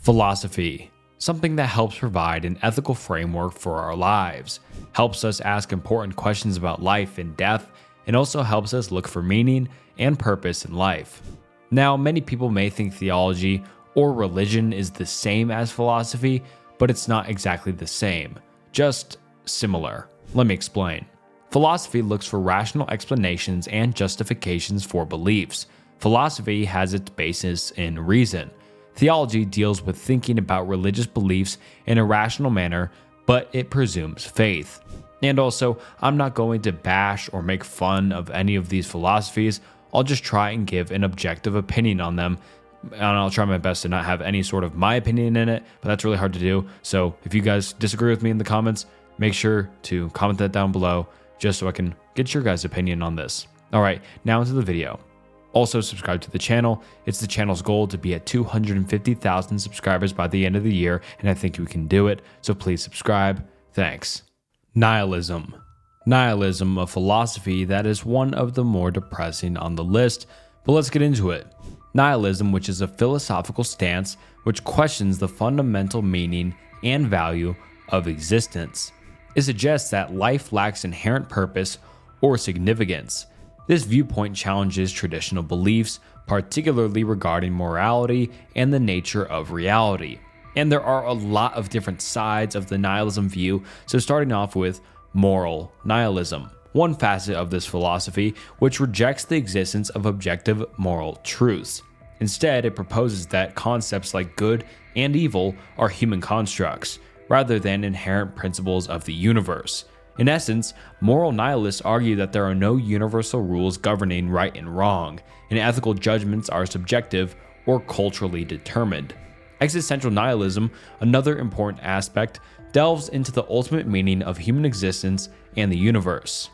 Philosophy, something that helps provide an ethical framework for our lives, helps us ask important questions about life and death, and also helps us look for meaning and purpose in life. Now, many people may think theology or religion is the same as philosophy, but it's not exactly the same, just similar. Let me explain. Philosophy looks for rational explanations and justifications for beliefs. Philosophy has its basis in reason. Theology deals with thinking about religious beliefs in a rational manner, but it presumes faith. And also, I'm not going to bash or make fun of any of these philosophies. I'll just try and give an objective opinion on them, and I'll try my best to not have any sort of my opinion in it, but that's really hard to do. So if you guys disagree with me in the comments, make sure to comment that down below, just so I can get your guys' opinion on this. All right, now into the video. Also, subscribe to the channel. It's the channel's goal to be at 250,000 subscribers by the end of the year, and I think we can do it, so please subscribe. Thanks. Nihilism. Nihilism, a philosophy that is one of the more depressing on the list, but let's get into it. Nihilism, which is a philosophical stance which questions the fundamental meaning and value of existence. It suggests that life lacks inherent purpose or significance. This viewpoint challenges traditional beliefs, particularly regarding morality and the nature of reality. And there are a lot of different sides of the nihilism view, so starting off with moral nihilism, one facet of this philosophy which rejects the existence of objective moral truths. Instead, it proposes that concepts like good and evil are human constructs, rather than inherent principles of the universe. In essence, moral nihilists argue that there are no universal rules governing right and wrong, and ethical judgments are subjective or culturally determined. Existential nihilism, another important aspect, delves into the ultimate meaning of human existence and the universe.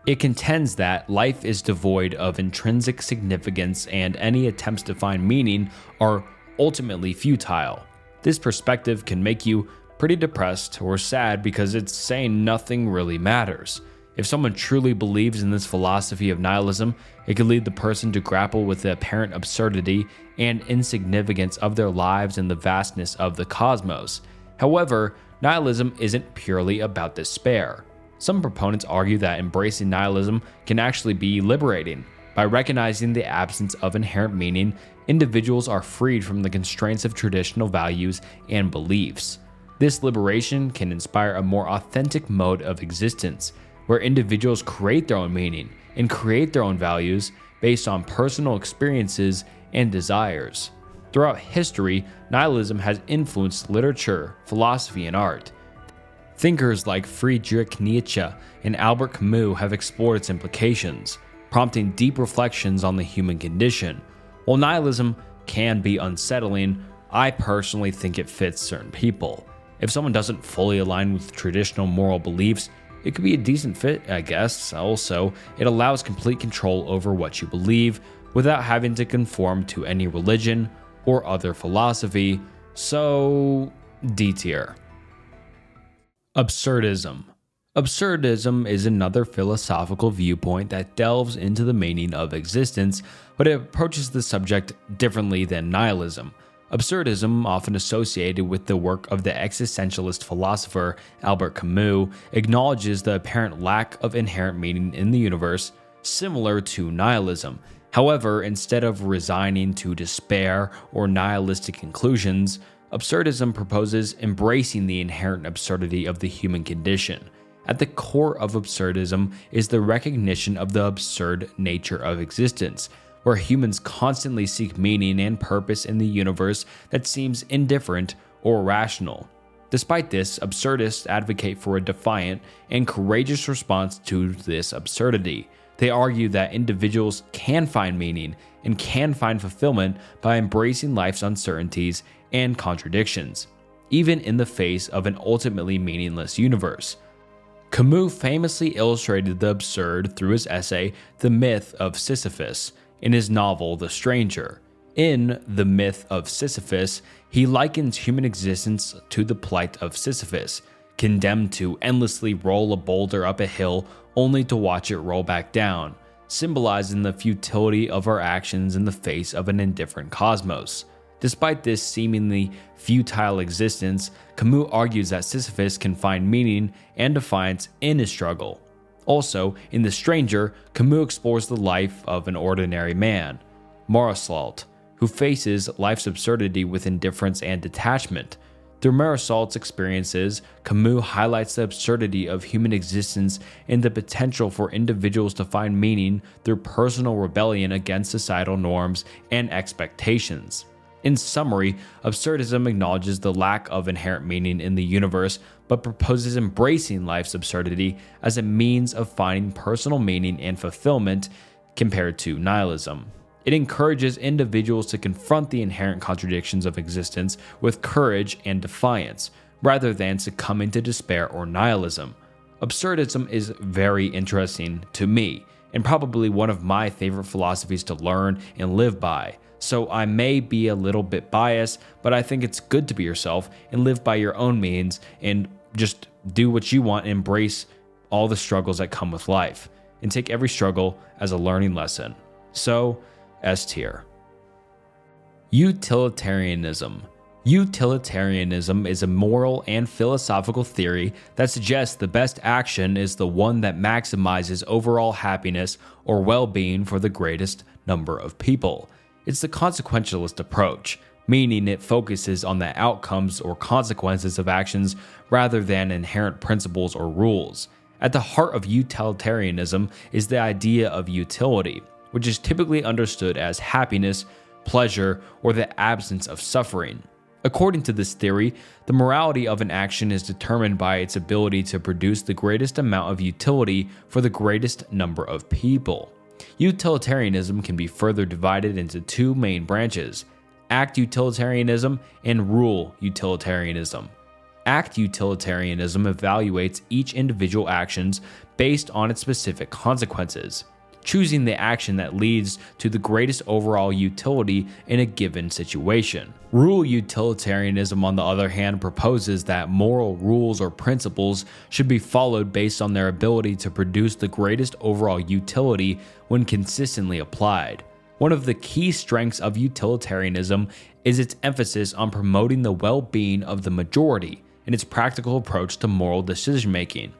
It contends that life is devoid of intrinsic significance and any attempts to find meaning are ultimately futile. This perspective can make you pretty depressed or sad because it's saying nothing really matters. If someone truly believes in this philosophy of nihilism, it could lead the person to grapple with the apparent absurdity and insignificance of their lives and the vastness of the cosmos. However, nihilism isn't purely about despair. Some proponents argue that embracing nihilism can actually be liberating. By recognizing the absence of inherent meaning, individuals are freed from the constraints of traditional values and beliefs. This liberation can inspire a more authentic mode of existence, where individuals create their own meaning and create their own values based on personal experiences and desires. Throughout history, nihilism has influenced literature, philosophy, and art. Thinkers like Friedrich Nietzsche and Albert Camus have explored its implications, prompting deep reflections on the human condition. While nihilism can be unsettling, I personally think it fits certain people. If someone doesn't fully align with traditional moral beliefs, it could be a decent fit, I guess. Also, it allows complete control over what you believe without having to conform to any religion or other philosophy. So, D tier. Absurdism. Absurdism is another philosophical viewpoint that delves into the meaning of existence, but it approaches the subject differently than nihilism. Absurdism, often associated with the work of the existentialist philosopher Albert Camus, acknowledges the apparent lack of inherent meaning in the universe, similar to nihilism. However, instead of resigning to despair or nihilistic conclusions, absurdism proposes embracing the inherent absurdity of the human condition. At the core of absurdism is the recognition of the absurd nature of existence, where humans constantly seek meaning and purpose in the universe that seems indifferent or rational. Despite this, absurdists advocate for a defiant and courageous response to this absurdity. They argue that individuals can find meaning and can find fulfillment by embracing life's uncertainties and contradictions, even in the face of an ultimately meaningless universe. Camus famously illustrated the absurd through his essay The Myth of Sisyphus in his novel The Stranger. In The Myth of Sisyphus, he likens human existence to the plight of Sisyphus, condemned to endlessly roll a boulder up a hill only to watch it roll back down, symbolizing the futility of our actions in the face of an indifferent cosmos. Despite this seemingly futile existence, Camus argues that Sisyphus can find meaning and defiance in his struggle. Also, in The Stranger, Camus explores the life of an ordinary man, Marisalt's, who faces life's absurdity with indifference and detachment. Through Marisalt's experiences, Camus highlights the absurdity of human existence and the potential for individuals to find meaning through personal rebellion against societal norms and expectations. In summary, Absurdism acknowledges the lack of inherent meaning in the universe, but proposes embracing life's absurdity as a means of finding personal meaning and fulfillment compared to nihilism. It encourages individuals to confront the inherent contradictions of existence with courage and defiance, rather than succumbing to despair or nihilism. Absurdism is very interesting to me, and probably one of my favorite philosophies to learn and live by. So I may be a little bit biased, but I think it's good to be yourself and live by your own means and just do what you want and embrace all the struggles that come with life and take every struggle as a learning lesson. So, S tier. Utilitarianism. Utilitarianism is a moral and philosophical theory that suggests the best action is the one that maximizes overall happiness or well-being for the greatest number of people. It's the consequentialist approach, meaning it focuses on the outcomes or consequences of actions rather than inherent principles or rules. At the heart of utilitarianism is the idea of utility, which is typically understood as happiness, pleasure, or the absence of suffering. According to this theory, the morality of an action is determined by its ability to produce the greatest amount of utility for the greatest number of people. Utilitarianism can be further divided into two main branches: act utilitarianism and rule utilitarianism. Act utilitarianism evaluates each individual actions based on its specific consequences, choosing the action that leads to the greatest overall utility in a given situation. Rule utilitarianism, on the other hand, proposes that moral rules or principles should be followed based on their ability to produce the greatest overall utility when consistently applied. One of the key strengths of utilitarianism is its emphasis on promoting the well-being of the majority and its practical approach to moral decision-making.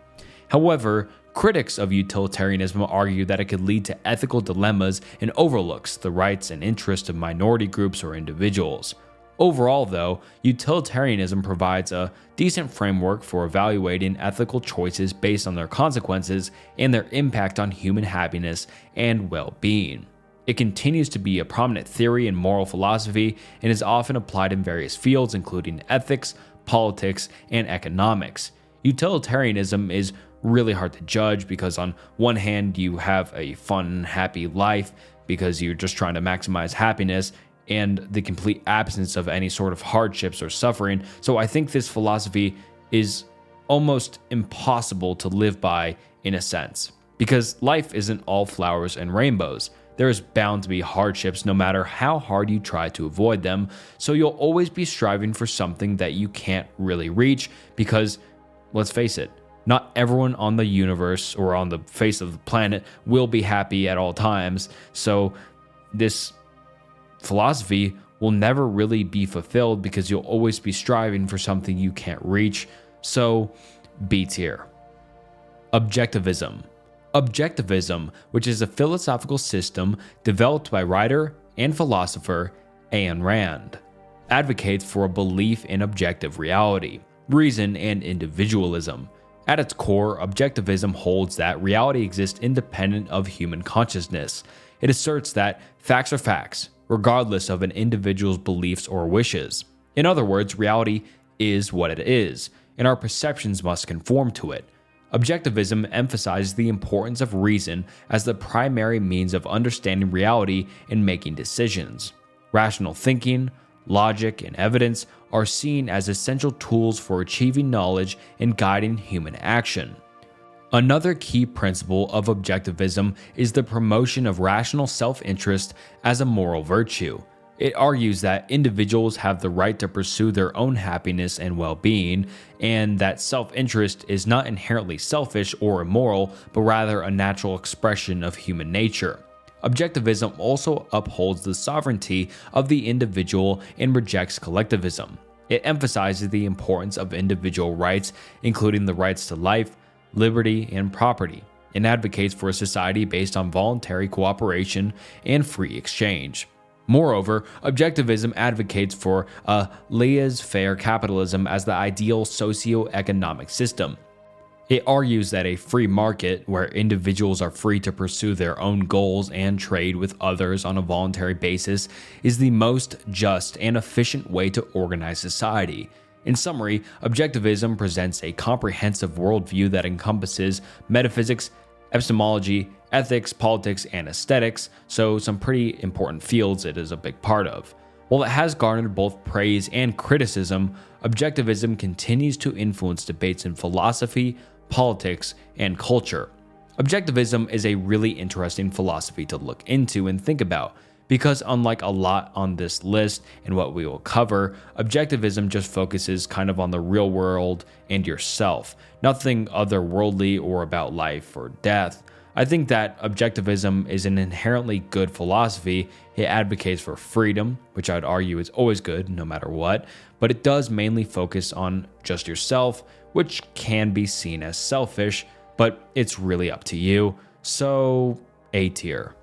However, critics of utilitarianism argue that it could lead to ethical dilemmas and overlooks the rights and interests of minority groups or individuals. Overall, though, utilitarianism provides a decent framework for evaluating ethical choices based on their consequences and their impact on human happiness and well-being. It continues to be a prominent theory in moral philosophy and is often applied in various fields including ethics, politics, and economics. Utilitarianism is really hard to judge because on one hand you have a fun, happy life because you're just trying to maximize happiness and the complete absence of any sort of hardships or suffering. So I think this philosophy is almost impossible to live by in a sense, because life isn't all flowers and rainbows. There is bound to be hardships no matter how hard you try to avoid them, so you'll always be striving for something that you can't really reach because, let's face it, not everyone on the universe or on the face of the planet will be happy at all times, so this philosophy will never really be fulfilled because you'll always be striving for something you can't reach. So, B tier. Objectivism. Objectivism, which is a philosophical system developed by writer and philosopher Ayn Rand, advocates for a belief in objective reality, reason, and individualism. At its core, objectivism holds that reality exists independent of human consciousness. It asserts that facts are facts, regardless of an individual's beliefs or wishes. In other words, reality is what it is, and our perceptions must conform to it. Objectivism emphasizes the importance of reason as the primary means of understanding reality and making decisions. Rational thinking, logic, and evidence are seen as essential tools for achieving knowledge and guiding human action. Another key principle of objectivism is the promotion of rational self-interest as a moral virtue. It argues that individuals have the right to pursue their own happiness and well-being, and that self-interest is not inherently selfish or immoral, but rather a natural expression of human nature. Objectivism also upholds the sovereignty of the individual and rejects collectivism. It emphasizes the importance of individual rights, including the rights to life, liberty, and property, and advocates for a society based on voluntary cooperation and free exchange. Moreover, objectivism advocates for a laissez-faire capitalism as the ideal socio-economic system. It argues that a free market, where individuals are free to pursue their own goals and trade with others on a voluntary basis, is the most just and efficient way to organize society. In summary, objectivism presents a comprehensive worldview that encompasses metaphysics, epistemology, ethics, politics, and aesthetics, so some pretty important fields it is a big part of. While it has garnered both praise and criticism, objectivism continues to influence debates in philosophy, politics, and culture. Objectivism is a really interesting philosophy to look into and think about, because unlike a lot on this list and what we will cover, objectivism just focuses kind of on the real world and yourself, nothing otherworldly or about life or death. I think that objectivism is an inherently good philosophy. It advocates for freedom, which I'd argue is always good no matter what, but it does mainly focus on just yourself, which can be seen as selfish, but it's really up to you. So, A tier.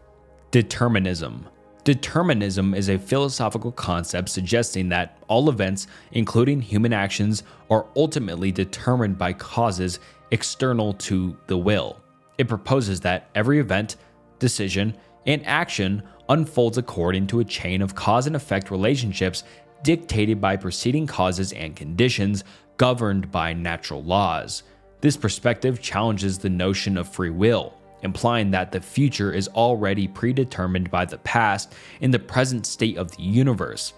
Determinism. Determinism is a philosophical concept suggesting that all events, including human actions, are ultimately determined by causes external to the will. It proposes that every event, decision, and action unfolds according to a chain of cause and effect relationships dictated by preceding causes and conditions governed by natural laws. This perspective challenges the notion of free will, implying that the future is already predetermined by the past in the present state of the universe.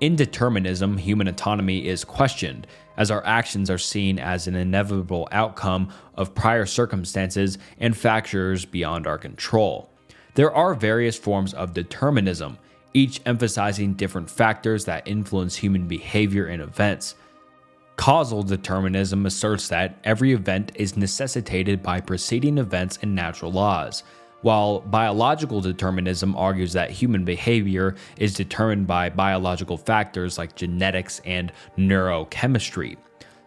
In determinism, human autonomy is questioned, as our actions are seen as an inevitable outcome of prior circumstances and factors beyond our control. There are various forms of determinism, each emphasizing different factors that influence human behavior and events. Causal determinism asserts that every event is necessitated by preceding events and natural laws, while biological determinism argues that human behavior is determined by biological factors like genetics and neurochemistry.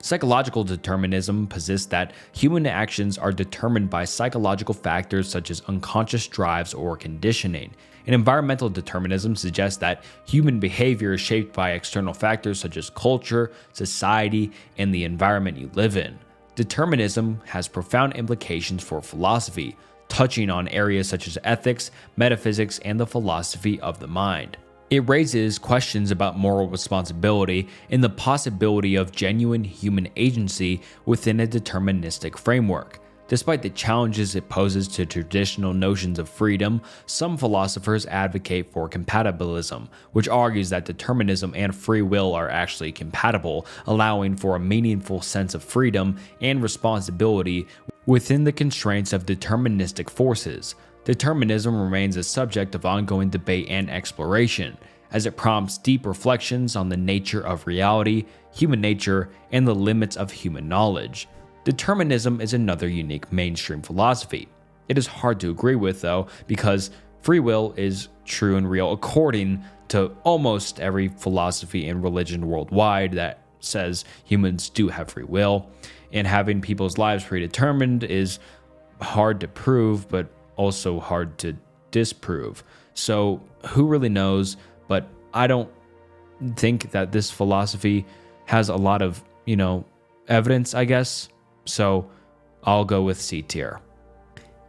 Psychological determinism posits that human actions are determined by psychological factors such as unconscious drives or conditioning. And environmental determinism suggests that human behavior is shaped by external factors such as culture, society, and the environment you live in. Determinism has profound implications for philosophy, touching on areas such as ethics, metaphysics, and the philosophy of the mind. It raises questions about moral responsibility and the possibility of genuine human agency within a deterministic framework. Despite the challenges it poses to traditional notions of freedom, some philosophers advocate for compatibilism, which argues that determinism and free will are actually compatible, allowing for a meaningful sense of freedom and responsibility within the constraints of deterministic forces. Determinism remains a subject of ongoing debate and exploration, as it prompts deep reflections on the nature of reality, human nature, and the limits of human knowledge. Determinism is another unique mainstream philosophy. It is hard to agree with, though, because free will is true and real according to almost every philosophy and religion worldwide that says humans do have free will, and having people's lives predetermined is hard to prove, but also hard to disprove. So who really knows? But I don't think that this philosophy has a lot of, evidence, I guess. So I'll go with C tier.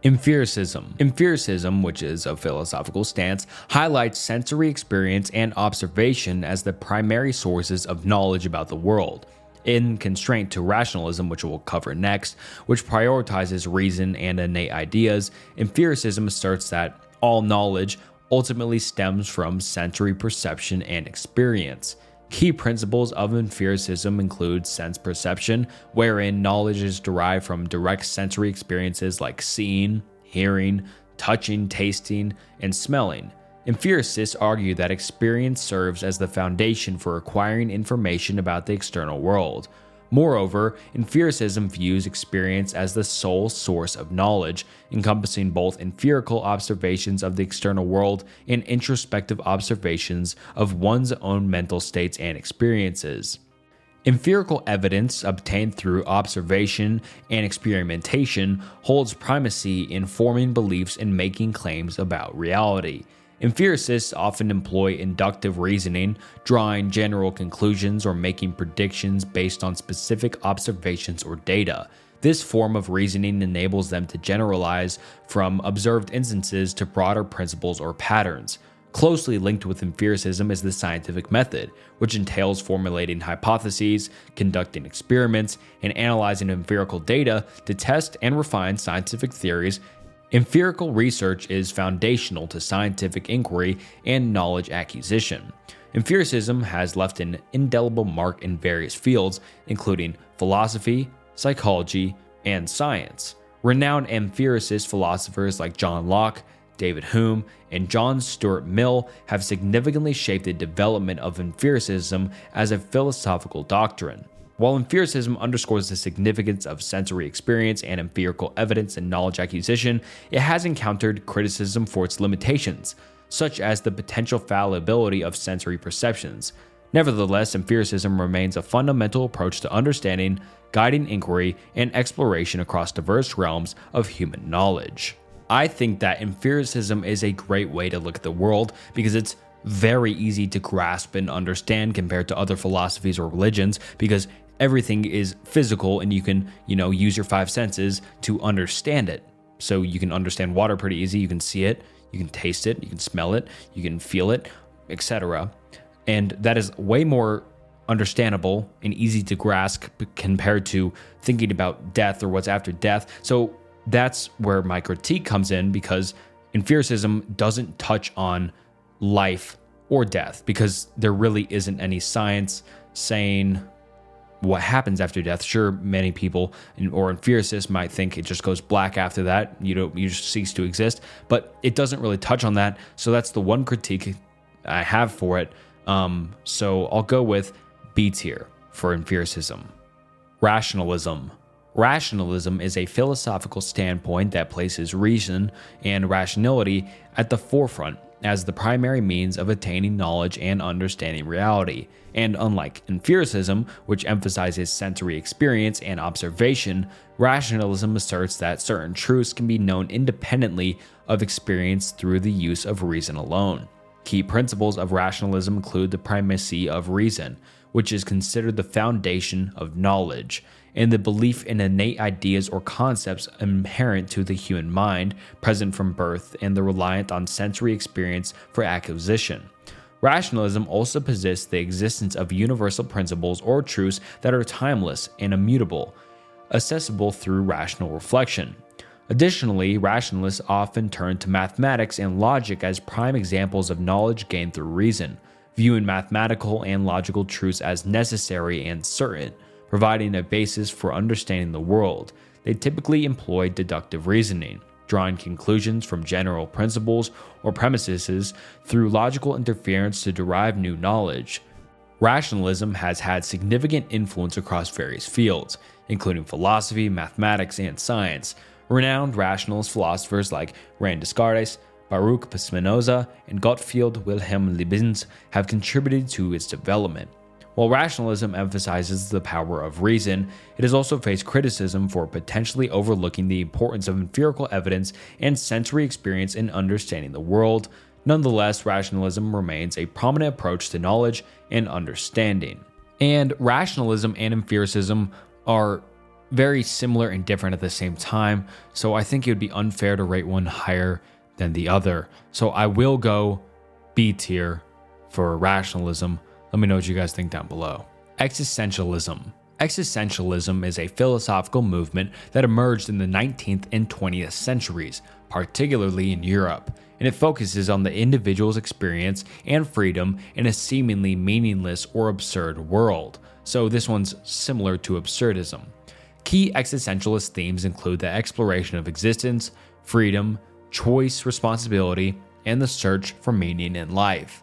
Empiricism. Empiricism, which is a philosophical stance, highlights sensory experience and observation as the primary sources of knowledge about the world. In constraint to rationalism, which we'll cover next, which prioritizes reason and innate ideas, empiricism asserts that all knowledge ultimately stems from sensory perception and experience. Key principles of empiricism include sense perception, wherein knowledge is derived from direct sensory experiences like seeing, hearing, touching, tasting, and smelling. Empiricists argue that experience serves as the foundation for acquiring information about the external world. Moreover, empiricism views experience as the sole source of knowledge, encompassing both empirical observations of the external world and introspective observations of one's own mental states and experiences. Empirical evidence obtained through observation and experimentation holds primacy in forming beliefs and making claims about reality. Empiricists often employ inductive reasoning, drawing general conclusions or making predictions based on specific observations or data. This form of reasoning enables them to generalize from observed instances to broader principles or patterns. Closely linked with empiricism is the scientific method, which entails formulating hypotheses, conducting experiments, and analyzing empirical data to test and refine scientific theories. Empirical research is foundational to scientific inquiry and knowledge acquisition. Empiricism has left an indelible mark in various fields, including philosophy, psychology, and science. Renowned empiricist philosophers like John Locke, David Hume, and John Stuart Mill have significantly shaped the development of empiricism as a philosophical doctrine. While empiricism underscores the significance of sensory experience and empirical evidence in knowledge acquisition, it has encountered criticism for its limitations, such as the potential fallibility of sensory perceptions. Nevertheless, empiricism remains a fundamental approach to understanding, guiding inquiry, and exploration across diverse realms of human knowledge. I think that empiricism is a great way to look at the world because it's very easy to grasp and understand compared to other philosophies or religions, because everything is physical and you can, use your five senses to understand it. So you can understand water pretty easy. You can see it, you can taste it, you can smell it, you can feel it, etc. And that is way more understandable and easy to grasp compared to thinking about death or what's after death. So that's where my critique comes in, because empiricism doesn't touch on life or death, because there really isn't any science saying what happens after death. Sure, many people or empiricists might think it just goes black after that. You just cease to exist, but it doesn't really touch on that. So that's the one critique I have for it. So I'll go with B tier for empiricism. Rationalism. Rationalism is a philosophical standpoint that places reason and rationality at the forefront as the primary means of attaining knowledge and understanding reality. And unlike empiricism, which emphasizes sensory experience and observation, rationalism asserts that certain truths can be known independently of experience through the use of reason alone. Key principles of rationalism include the primacy of reason, which is considered the foundation of knowledge, and the belief in innate ideas or concepts inherent to the human mind, present from birth, and the reliant on sensory experience for acquisition. Rationalism also posits the existence of universal principles or truths that are timeless and immutable, accessible through rational reflection. Additionally, rationalists often turn to mathematics and logic as prime examples of knowledge gained through reason, viewing mathematical and logical truths as necessary and certain, providing a basis for understanding the world. They typically employ deductive reasoning, drawing conclusions from general principles or premises through logical interference to derive new knowledge. Rationalism has had significant influence across various fields, including philosophy, mathematics, and science. Renowned rationalist philosophers like René Descartes, Baruch Spinoza, and Gottfried Wilhelm Leibniz have contributed to its development. While rationalism emphasizes the power of reason, it has also faced criticism for potentially overlooking the importance of empirical evidence and sensory experience in understanding the world. Nonetheless, rationalism remains a prominent approach to knowledge and understanding. And rationalism and empiricism are very similar and different at the same time, so I think it would be unfair to rate one higher than the other. So I will go B tier for rationalism. Let me know what you guys think down below. Existentialism. Existentialism is a philosophical movement that emerged in the 19th and 20th centuries, particularly in Europe, and it focuses on the individual's experience and freedom in a seemingly meaningless or absurd world. So this one's similar to Absurdism. Key existentialist themes include the exploration of existence, freedom, choice, responsibility, and the search for meaning in life.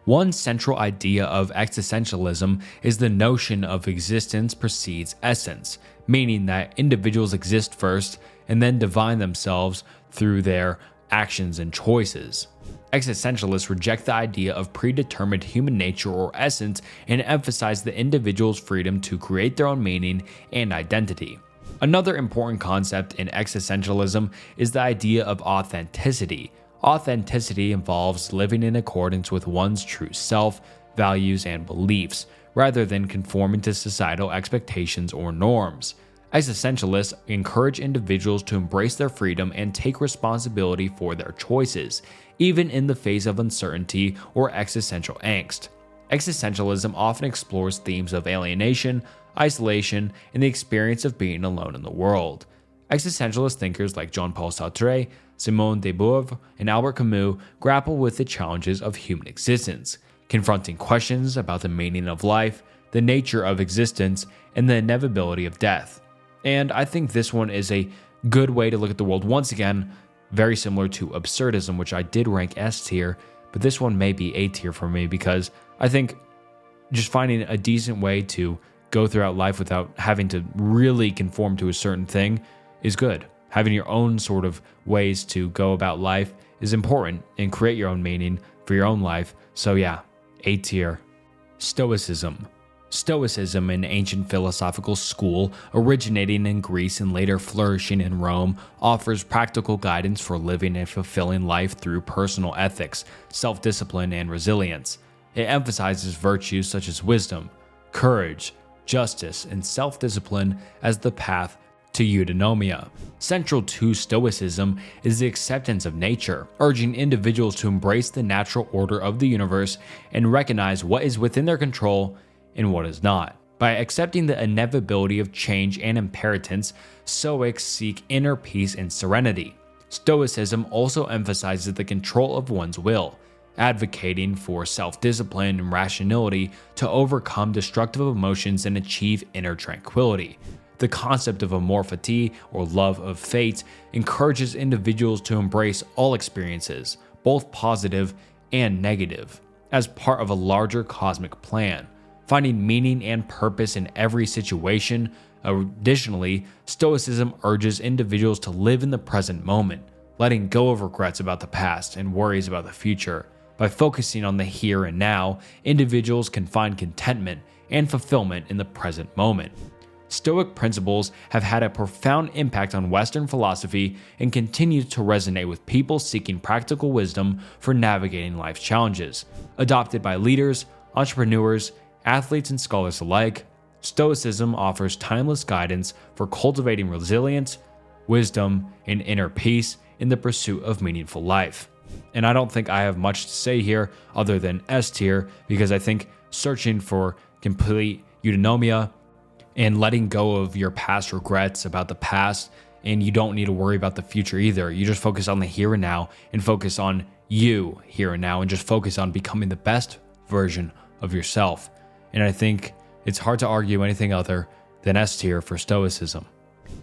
One central idea of existentialism is the notion of existence precedes essence, meaning that individuals exist first and then define themselves through their actions and choices. Existentialists reject the idea of predetermined human nature or essence and emphasize the individual's freedom to create their own meaning and identity. Another important concept in existentialism is the idea of authenticity. Authenticity involves living in accordance with one's true self, values, and beliefs, rather than conforming to societal expectations or norms. Existentialists encourage individuals to embrace their freedom and take responsibility for their choices, even in the face of uncertainty or existential angst. Existentialism often explores themes of alienation, isolation, and the experience of being alone in the world. Existentialist thinkers like Jean-Paul Sartre, Simone de Beauvoir, and Albert Camus grapple with the challenges of human existence, confronting questions about the meaning of life, the nature of existence, and the inevitability of death. And I think this one is a good way to look at the world. Once again, very similar to Absurdism, which I did rank S tier, but this one may be A tier for me because I think just finding a decent way to go throughout life without having to really conform to a certain thing is good. Having your own sort of ways to go about life is important and create your own meaning for your own life. So yeah, A tier. Stoicism. Stoicism, an ancient philosophical school originating in Greece and later flourishing in Rome, offers practical guidance for living a fulfilling life through personal ethics, self-discipline, and resilience. It emphasizes virtues such as wisdom, courage, justice, and self-discipline as the path to eudaimonia. Central to Stoicism is the acceptance of nature, urging individuals to embrace the natural order of the universe and recognize what is within their control and what is not. By accepting the inevitability of change and impermanence, Stoics seek inner peace and serenity. Stoicism also emphasizes the control of one's will, advocating for self-discipline and rationality to overcome destructive emotions and achieve inner tranquility. The concept of amorphity, or love of fate, encourages individuals to embrace all experiences, both positive and negative, as part of a larger cosmic plan, finding meaning and purpose in every situation. Additionally, Stoicism urges individuals to live in the present moment, letting go of regrets about the past and worries about the future. By focusing on the here and now, individuals can find contentment and fulfillment in the present moment. Stoic principles have had a profound impact on Western philosophy and continue to resonate with people seeking practical wisdom for navigating life's challenges. Adopted by leaders, entrepreneurs, athletes, and scholars alike, Stoicism offers timeless guidance for cultivating resilience, wisdom, and inner peace in the pursuit of meaningful life. And I don't think I have much to say here other than S tier, because I think searching for complete eudaimonia and letting go of your past regrets about the past, and you don't need to worry about the future either. You just focus on the here and now and focus on you here and now and just focus on becoming the best version of yourself. And I think it's hard to argue anything other than S tier for Stoicism.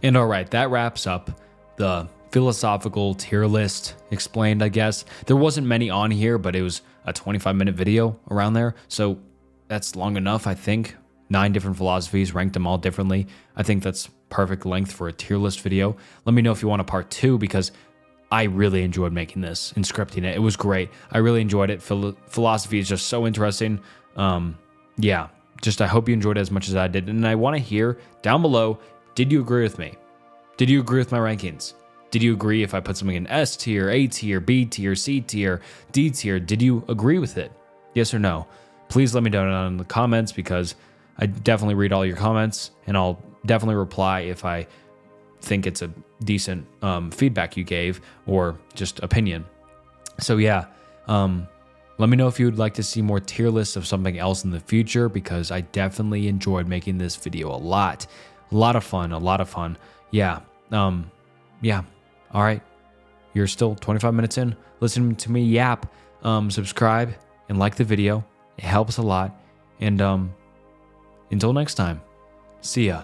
And alright, that wraps up the philosophical tier list explained, I guess. There wasn't many on here, but it was a 25-minute video around there, so that's long enough, I think. 9 different philosophies, ranked them all differently. I think that's perfect length for a tier list video. Let me know if you want a part 2, because I really enjoyed making this and scripting it. It was great. I really enjoyed it. Philosophy is just so interesting. Yeah, just I hope you enjoyed it as much as I did. And I want to hear down below, did you agree with me? Did you agree with my rankings? Did you agree if I put something in S tier, A tier, B tier, C tier, D tier? Did you agree with it? Yes or no? Please let me know down in the comments, because I definitely read all your comments, and I'll definitely reply if I think it's a decent feedback you gave or just opinion. So yeah, let me know if you would like to see more tier lists of something else in the future, because I definitely enjoyed making this video a lot. A lot of fun. Yeah. Yeah. All right. You're still 25 minutes in listening to me yap. Subscribe and like the video. It helps a lot. And until next time, see ya.